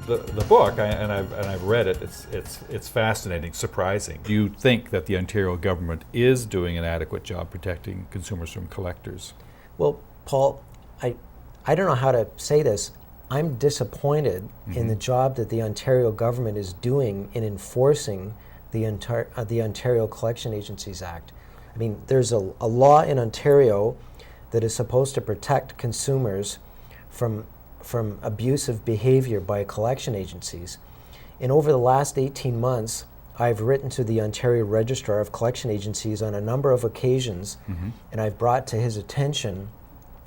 the book, and I've read it. It's fascinating, surprising. Do you think that the Ontario government is doing an adequate job protecting consumers from collectors? Well, Paul, I don't know how to say this. I'm disappointed in the job that the Ontario government is doing in enforcing the Ontario Collection Agencies Act. I mean, there's a law in Ontario that is supposed to protect consumers from abusive behavior by collection agencies. And over the last 18 months, I've written to the Ontario Registrar of Collection Agencies on a number of occasions, and I've brought to his attention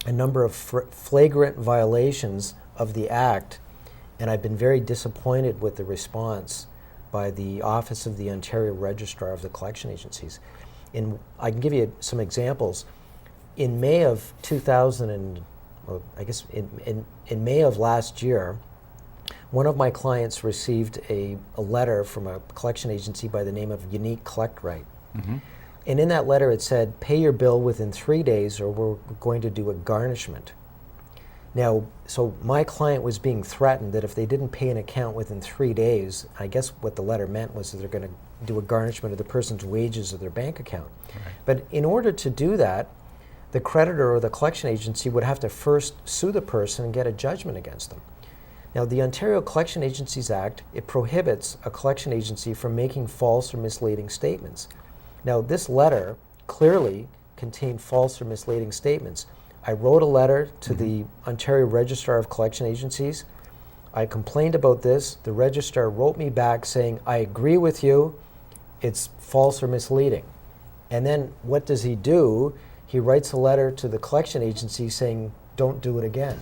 a number of flagrant violations of the Act, and I've been very disappointed with the response by the Office of the Ontario Registrar of the Collection Agencies. And I can give you some examples. In May of 2000, in May of last year, one of my clients received a letter from a collection agency by the name of Unique Collect Right. And in that letter it said, pay your bill within 3 days or we're going to do a garnishment. Now, so my client was being threatened that if they didn't pay an account within 3 days, I guess what the letter meant was that they're going to do a garnishment of the person's wages or their bank account. Right. But in order to do that, the creditor or the collection agency would have to first sue the person and get a judgment against them. Now, the Ontario Collection Agencies Act, it prohibits a collection agency from making false or misleading statements. Now, this letter clearly contained false or misleading statements. I wrote a letter to the Ontario Registrar of Collection Agencies. I complained about this. The registrar wrote me back saying, I agree with you, it's false or misleading. And then what does he do? He writes a letter to the collection agency saying, don't do it again.